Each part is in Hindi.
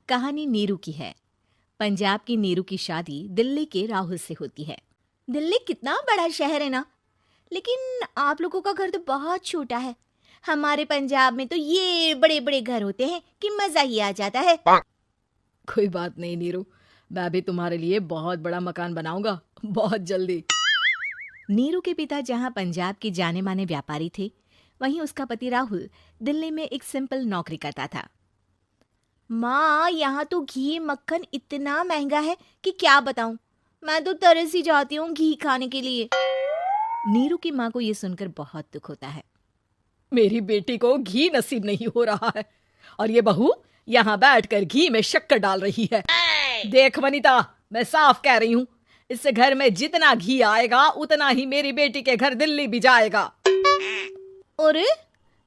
कहानी नीरू की है। पंजाब की नीरू की शादी दिल्ली के राहुल से होती है। दिल्ली कितना बड़ा शहर है ना, लेकिन आप लोगों का घर तो बहुत छोटा है। हमारे पंजाब में तो ये बड़े बड़े घर होते हैं कि मजा ही आ जाता है। कोई बात नहीं नीरू, मैं भी तुम्हारे लिए बहुत बड़ा मकान बनाऊंगा, बहुत जल्दी। नीरू के पिता जहाँ पंजाब के जाने माने व्यापारी थे, वहीं उसका पति राहुल दिल्ली में एक सिंपल नौकरी करता था। माँ, यहाँ तो घी मक्खन इतना महंगा है कि क्या बताऊं। मैं तो तरस ही जाती हूँ घी खाने के लिए। नीरू की माँ को ये सुनकर बहुत दुख होता है। मेरी बेटी को घी नसीब नहीं हो रहा है और ये बहू यहाँ बैठकर घी में शक्कर डाल रही है। देख वनिता, मैं साफ कह रही हूँ, इस घर में जितना घी आएगा उतना ही मेरी बेटी के घर दिल्ली भी जाएगा। अरे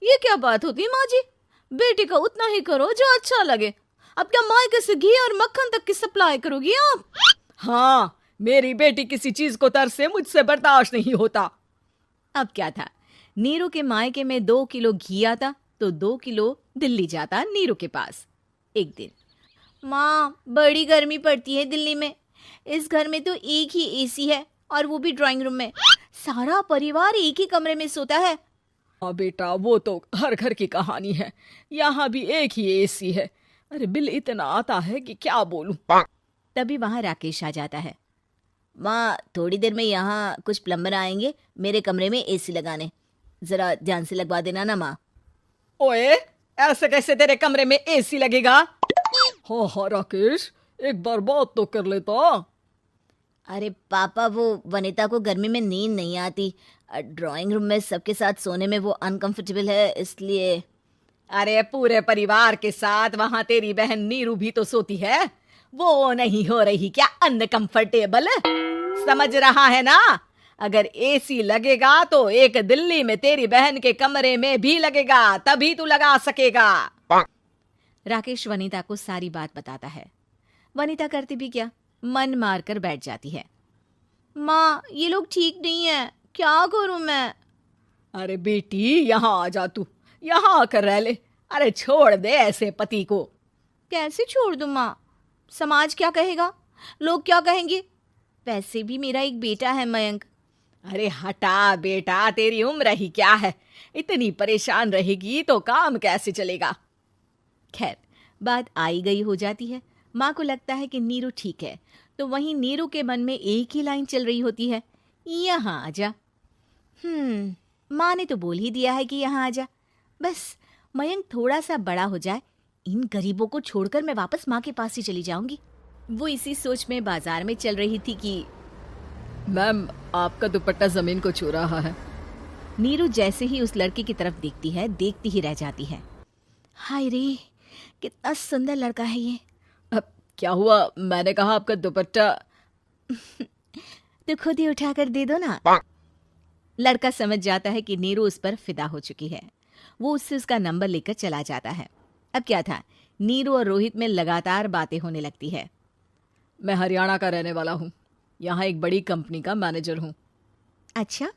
ये क्या बात होती है माँ जी? बेटी का उतना ही करो जो अच्छा लगे। अब क्या मायके से घी और मक्खन तक की सप्लाई करोगी आप? हाँ, मेरी बेटी किसी चीज को तरसे मुझसे बर्दाश्त नहीं होता। अब क्या था, नीरू के मायके में 2 किलो घी आता तो 2 किलो दिल्ली जाता नीरू के पास। एक दिन, माँ बड़ी गर्मी पड़ती है दिल्ली में। इस घर में तो एक ही एसी है और वो भी ड्राइंग रूम में। सारा परिवार एक ही कमरे में सोता है। हाँ बेटा, वो तो हर घर की कहानी है। यहाँ भी एक ही एसी है। अरे बिल इतना आता है कि क्या बोलूं। तभी वहां राकेश आ जाता है। माँ, थोड़ी देर में यहाँ कुछ प्लम्बर आएंगे मेरे कमरे में एसी लगाने। जरा ध्यान से लगवा देना ना माँ। ओए, ऐसे कैसे तेरे कमरे में एसी लगेगा? हाँ राकेश, एक बार बात तो कर लेता। अरे पापा, वो वनिता को गर्मी में नींद नहीं आती। ड्राइंग रूम में सबके साथ सोने में वो अनकंफर्टेबल है, इसलिए। अरे पूरे परिवार के साथ वहां तेरी बहन नीरू भी तो सोती है। वो नहीं हो रही क्या अनकंफर्टेबल? समझ रहा है ना? अगर एसी लगेगा तो एक दिल्ली में तेरी बहन के कमरे में भी लगेगा, तभी तू लगा सकेगा। राकेश वनिता को सारी बात बताता है। वनिता करती भी क्या, मन मार कर बैठ जाती है। माँ, ये लोग ठीक नहीं है, क्या करूं मैं? अरे बेटी, यहाँ आ जा, तू यहाँ आकर रह ले। अरे छोड़ दे ऐसे पति को। कैसे छोड़ दूं माँ? समाज क्या कहेगा, लोग क्या कहेंगे? वैसे भी मेरा एक बेटा है मयंक। अरे हटा बेटा, तेरी उम्र ही क्या है? इतनी परेशान रहेगी तो काम कैसे चलेगा? खैर, बात आई गई हो जाती है। माँ को लगता है कि नीरू ठीक है, तो वहीं नीरू के मन में एक ही लाइन चल रही होती है, यहाँ आ जा। माँ ने तो बोल ही दिया है कि यहाँ आ जा। बस मयंक थोड़ा सा बड़ा हो जाए, इन गरीबों को छोड़कर मैं वापस माँ के पास ही चली जाऊंगी। वो इसी सोच में बाजार में चल रही थी कि मैम, आपका दुपट्टा जमीन को छू रहा है। नीरू जैसे ही उस लड़के की तरफ देखती है, देखती ही रह जाती है। हाय रे, कितना सुंदर लड़का है ये। अब क्या हुआ? मैंने कहा आपका दुपट्टा। तो खुद ही उठाकर दे दो ना। लड़का समझ जाता है कि नीरू उस पर फिदा हो चुकी है। वो उससे उसका नंबर लेकर चला जाता है। अब क्या था, नीरू और रोहित में लगातार बातें होने लगती है। मैं हरियाणा का रहने वाला हूँ, यहाँ एक बड़ी कंपनी का मैनेजर हूँ। अच्छा,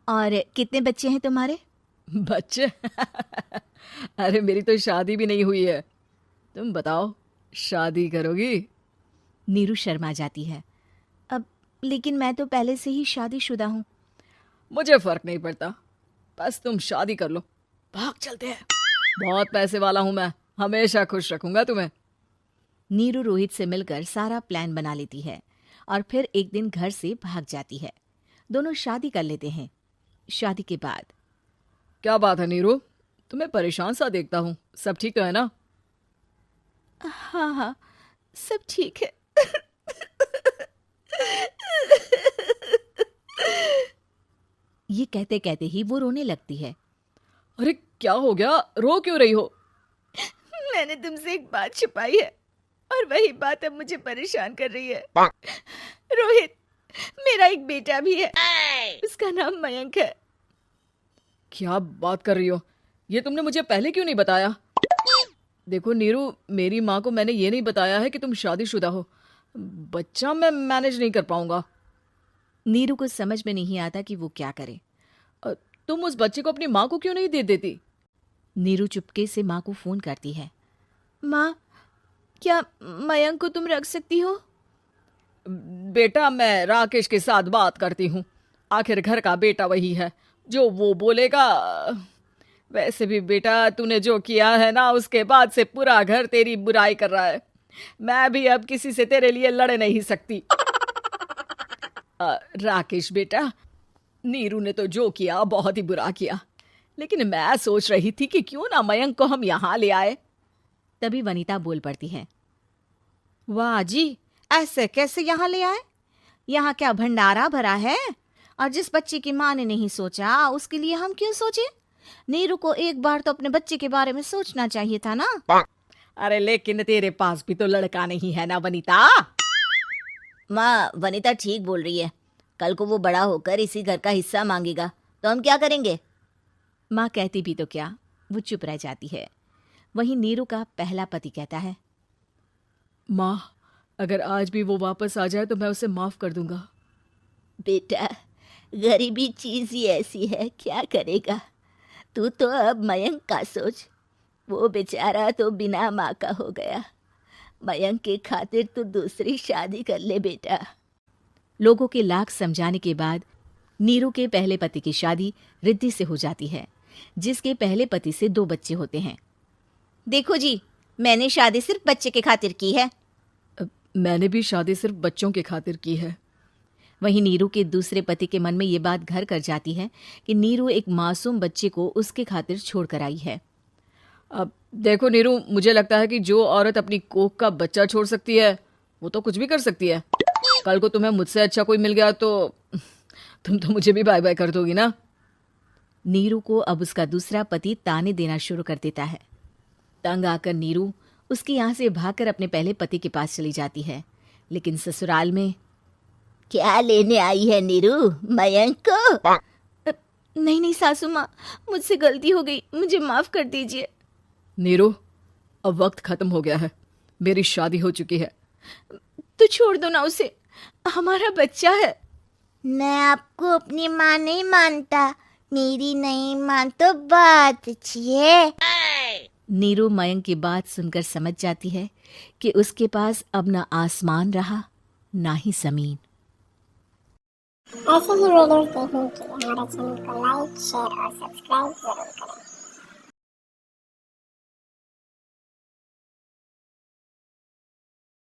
और कितने बच्चे हैं तुम्हारे? बच्चे? अरे मेरी तो शादी भी नहीं हुई है। तुम बताओ, शादी करोगी? नीरू शर्मा जाती है। अब लेकिन मैं तो पहले से ही शादीशुदा हूँ। मुझे फर्क नहीं पड़ता, बस तुम शादी कर लो। भाग चलते हैं, बहुत पैसे वाला हूं मैं, हमेशा खुश रखूंगा तुम्हें। नीरू रोहित से मिलकर सारा प्लान बना लेती है और फिर एक दिन घर से भाग जाती है। दोनों शादी कर लेते हैं। शादी के बाद, क्या बात है नीरू, तुम्हें परेशान सा देखता हूँ, सब ठीक तो है ना? हाँ हाँ, सब ठीक है। ये कहते कहते ही वो रोने लगती है। अरे क्या हो गया, रो क्यों रही हो? मैंने तुमसे एक बात छिपाई है और वही बात अब मुझे परेशान कर रही है। रोहित, मेरा एक बेटा भी है, उसका नाम मयंक है। क्या बात कर रही हो? ये तुमने मुझे पहले क्यों नहीं बताया? देखो नीरू, मेरी माँ को मैंने ये नहीं बताया है कि तुम शादीशुदा हो। बच्चा मैं मैनेज नहीं कर पाऊंगा। नीरू को समझ में नहीं आता कि वो क्या करे। तुम उस बच्चे को अपनी माँ को क्यों नहीं दे देती? नीरू चुपके से माँ को फोन करती है। माँ, क्या मयंक को तुम रख सकती हो? बेटा, मैं राकेश के साथ बात करती हूँ। आखिर घर का बेटा वही है, जो वो बोलेगा। वैसे भी बेटा, तूने जो किया है ना, उसके बाद से पूरा घर तेरी बुराई कर रहा है। मैं भी अब किसी से तेरे लिए लड़ नहीं सकती। राकेश बेटा, नीरू ने तो जो किया बहुत ही बुरा किया, लेकिन मैं सोच रही थी कि क्यों ना मयंक को हम यहाँ ले आए। तभी वनीता बोल पड़ती है, वाह जी, ऐसे कैसे यहाँ ले आए? यहाँ क्या भंडारा भरा है? और जिस बच्चे की माँ ने नहीं सोचा, उसके लिए हम क्यों सोचे? नीरू को एक बार तो अपने बच्चे के बारे में सोचना चाहिए था ना। अरे लेकिन तेरे पास भी तो लड़का नहीं है ना वनीता। माँ, वनीता ठीक बोल रही है। कल को वो बड़ा होकर इसी घर का हिस्सा मांगेगा तो हम क्या करेंगे? माँ कहती भी तो क्या, वो चुप रह जाती है। वहीं नीरू का पहला पति कहता है, माँ, अगर आज भी वो वापस आ जाए तो मैं उसे माफ कर दूंगा। बेटा, गरीबी चीज ही ऐसी है, क्या करेगा? तू तो अब मयंक का सोच। वो बेचारा तो बिना माँ का हो गया। मयंक के खातिर तू दूसरी शादी कर ले बेटा। लोगों के लाख समझाने के बाद नीरू के पहले पति की शादी रिद्धि से हो जाती है, जिसके पहले पति से 2 बच्चे होते हैं। देखो जी, मैंने शादी सिर्फ बच्चे के खातिर की है। मैंने भी शादी सिर्फ बच्चों के खातिर की है। वहीं नीरू के दूसरे पति के मन में ये बात घर कर जाती है कि नीरू एक मासूम बच्चे को उसके खातिर छोड़ कर आई है। अब देखो नीरू, मुझे लगता है कि जो औरत अपनी कोख का बच्चा छोड़ सकती है, वो तो कुछ भी कर सकती है। कल को तुम्हें मुझसे अच्छा कोई मिल गया तो तुम तो मुझे भी बाय बाय कर दोगी ना। नीरू को अब उसका दूसरा पति ताने देना शुरू कर देता है। तंग आकर नीरू उसके यहाँ से भागकर अपने पहले पति के पास चली जाती है। लेकिन ससुराल में क्या लेने आई है नीरू, मयंक को? नहीं नहीं सासू माँ, मुझसे गलती हो गई, मुझे माफ कर दीजिए। नीरू, अब वक्त खत्म हो गया है, मेरी शादी हो चुकी है। तो छोड़ दो ना उसे, हमारा बच्चा है। मैं आपको अपनी माँ नहीं मानता, मेरी नहीं मान तो बात अच्छी है। नीरू मयंक की बात सुनकर समझ जाती है कि उसके पास अब ना आसमान रहा ना ही जमीन। ऐसे ही वीडियोस देखने के लिए हमारे चैनल को लाइक, शेयर और सब्सक्राइब जरूर करें।